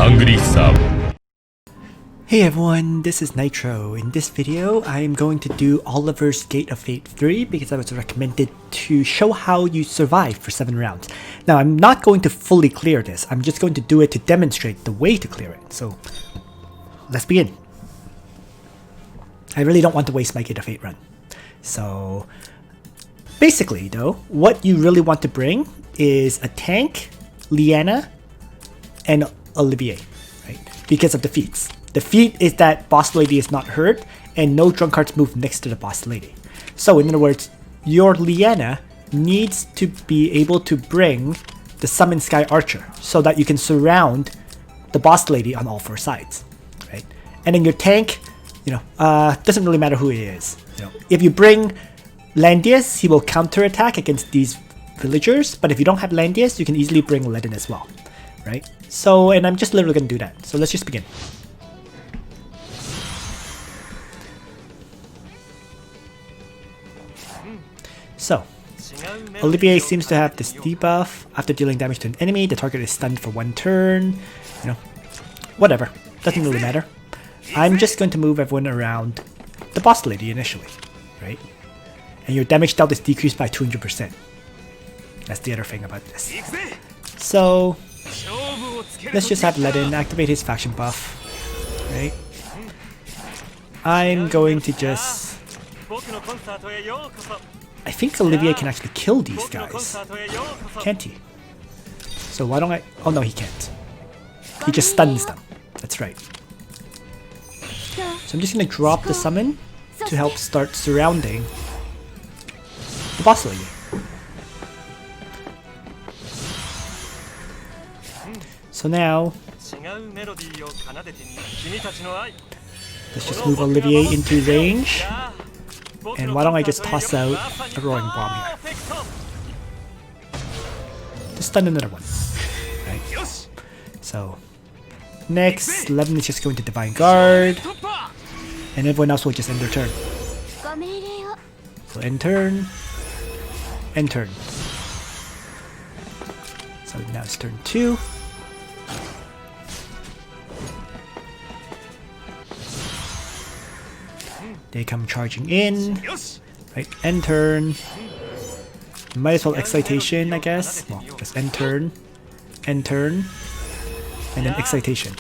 Langrisser. Hey everyone, this is Nitro. In this video, I am going to do Oliver's Gate of Fate 3 because I was recommended to show how you survive for 7 rounds. Now, I'm not going to fully clear this, I'm just going to do it to demonstrate the way to clear it. So, let's begin. I really don't want to waste my Gate of Fate run. So, basically though, what you really want to bring is a tank, Liana, and Olivier, right? Because of the feats. The feat is that boss lady is not hurt and no drunkards move next to the boss lady. So in other words, your Liana needs to be able to bring the Summon Sky Archer so that you can surround the boss lady on all 4 sides, right? And then your tank, doesn't really matter who it is. If you bring Landius, he will counterattack against these villagers, but if you don't have Landius, you can easily bring Ledin as well, right? So, and I'm just literally gonna do that. So let's just begin. So, Olivier seems to have this debuff. After dealing damage to an enemy, the target is stunned for 1 turn. Whatever. Doesn't really matter. I'm just going to move everyone around the boss lady initially, right? And your damage dealt is decreased by 200%. That's the other thing about this. So, let's just have Ledin activate his faction buff, right? I'm going to just... I think Olivier can actually kill these guys, can't he? So why don't I... Oh no, he can't. He just stuns them. That's right. So I'm just going to drop the summon to help start surrounding the boss lady. So now, let's just move Olivier into range. And why don't I just toss out a roaring bomb here? To stun another one. Right. So next, Levin is just going to Divine Guard. And everyone else will just end their turn. So end turn. End turn. So now it's turn 2. They come charging in, right? End turn. Might as well excitation, I guess. Well, just end turn, and then excitation.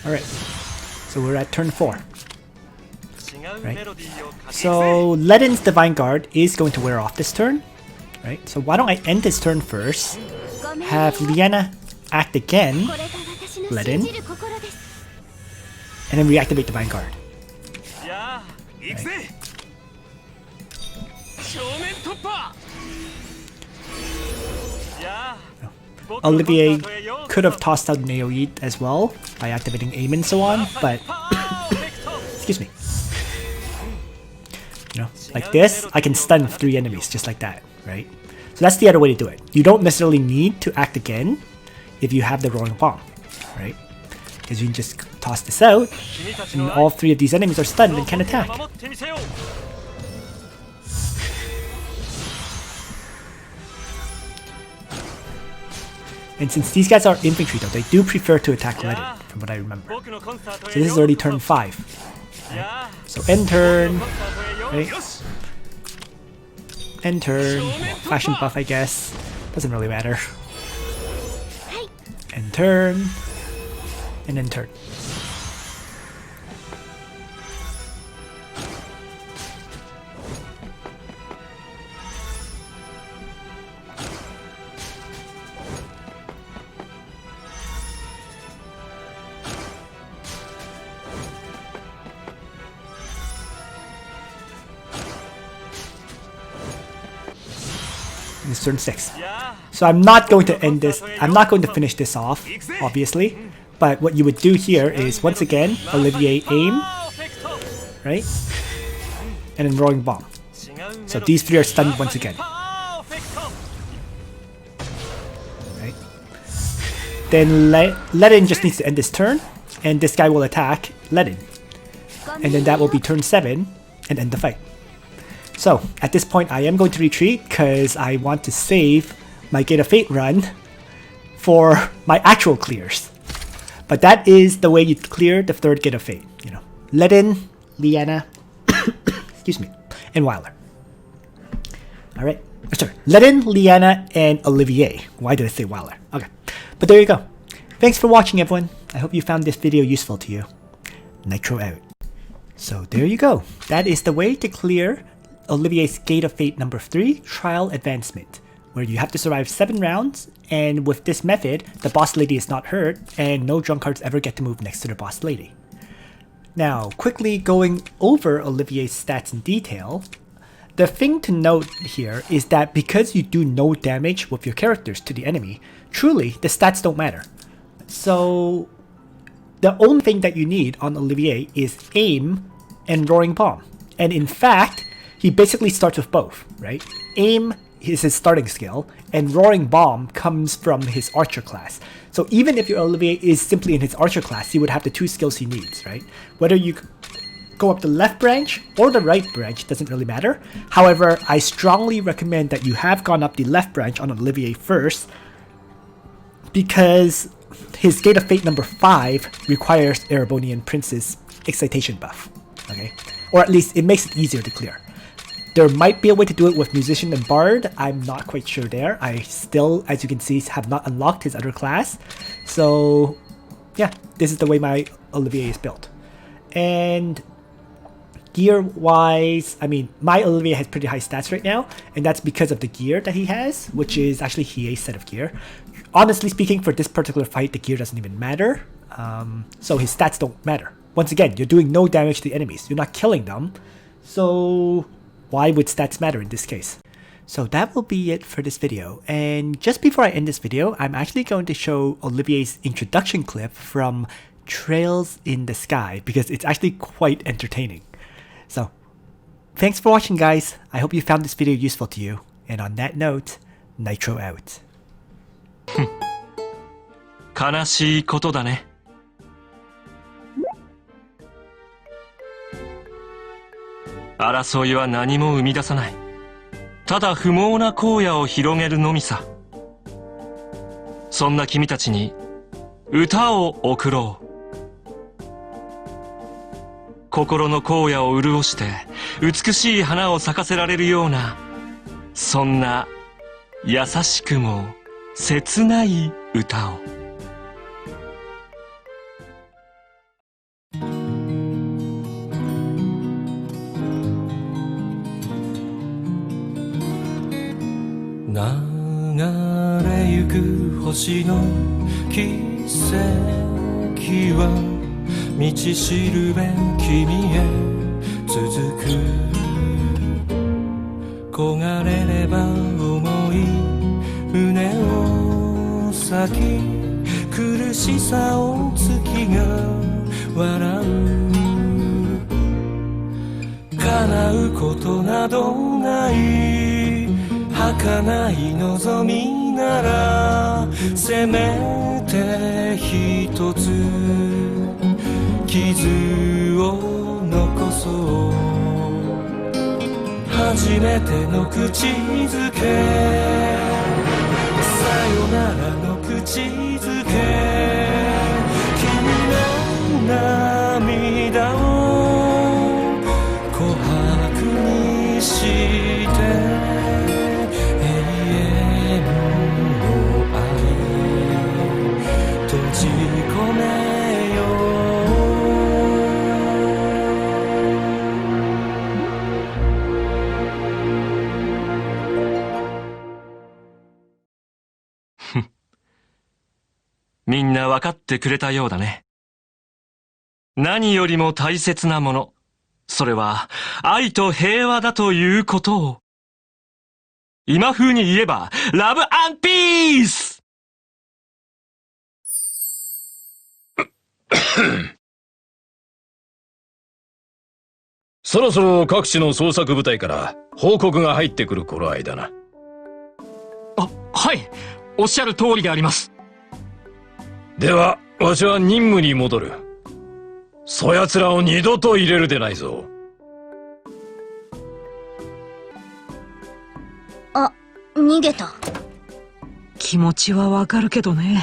Alright, so we're at turn 4. Right? So Ledin's Divine Guard is going to wear off this turn. Right? So why don't I end this turn first, have Liana act again, Ledin, and then reactivate Divine Guard. Right? Olivier could have tossed out Neoid as well by activating aim and so on, but excuse me. Like this, I can stun 3 enemies just like that, right? So that's the other way to do it. You don't necessarily need to act again if you have the roaring bomb, right? Because you can just toss this out, and all 3 of these enemies are stunned and can attack. And since these guys are infantry though, they do prefer to attack Ledin, from what I remember. So this is already turn 5. Right? So end turn, right? End turn, fashion buff I guess, doesn't really matter. End turn, and end turn. It's turn 6. So I'm not going to end this. I'm not going to finish this off, obviously. But what you would do here is, once again, Olivier aim, right? And then roaring bomb. So these three are stunned once again. Right? Then Ledin just needs to end this turn, and this guy will attack Ledin. And then that will be turn 7 and end the fight. So at this point I am going to retreat because I want to save my Gate of Fate run for my actual clears. But that is the way you clear the third Gate of Fate. You know, Ledin, Liana, excuse me, and Weiler. Alright, sorry, Ledin, Liana, and Olivier. Why did I say Weiler? Okay, but there you go. Thanks for watching, everyone. I hope you found this video useful to you. Nitro out. So there you go. That is the way to clear Olivier's Gate of Fate number 3, Trial Advancement, where you have to survive 7 rounds, and with this method, the boss lady is not hurt, and no drunkards ever get to move next to the boss lady. Now, quickly going over Olivier's stats in detail, the thing to note here is that because you do no damage with your characters to the enemy, truly, the stats don't matter. So the only thing that you need on Olivier is aim and roaring bomb. And in fact, he basically starts with both, right? Aim is his starting skill, and roaring bomb comes from his archer class. So even if your Olivier is simply in his archer class, he would have the 2 skills he needs, right? Whether you go up the left branch or the right branch doesn't really matter. However, I strongly recommend that you have gone up the left branch on Olivier first, because his Gate of Fate number 5 requires Erebonian Prince's excitation buff, okay? Or at least it makes it easier to clear. There might be a way to do it with Musician and Bard. I'm not quite sure there. I still, as you can see, have not unlocked his other class. So yeah, this is the way my Olivier is built. And gear wise, I mean, my Olivier has pretty high stats right now, and that's because of the gear that he has, which is actually Hiei's set of gear. Honestly speaking, for this particular fight, the gear doesn't even matter. So his stats don't matter. Once again, you're doing no damage to the enemies. You're not killing them. So why would stats matter in this case? So that will be it for this video. And just before I end this video, I'm actually going to show Olivier's introduction clip from Trails in the Sky, because it's actually quite entertaining. So thanks for watching, guys. I hope you found this video useful to you. And on that note, Nitro out. 悲しいことだね。争いは何も生み出さない。ただ不毛な荒野を広げるのみさ。そんな君たちに歌を贈ろう。心の荒野を潤して美しい花を咲かせられるような、そんな優しくも切ない歌を。流れゆく星の奇跡は道しるべ君へ続く。焦がれれば重い胸を裂き、苦しさを月が笑う。叶うことなどない儚い望みなら、せめて一つ傷を残そう。初めての口づけ、さよならの口づけ、君の涙を琥珀にして閉じ込めよう。みんな分かってくれたようだね。何よりも大切なもの、それは愛と平和だということを。今風に言えば、ラブ&ピースそろそろ各地の捜索部隊から報告が入ってくる頃合いだな。はい。おっしゃる通りであります。では、わしは任務に戻る。そやつらを二度と入れるでないぞ。あ、逃げた。気持ちはわかるけどね。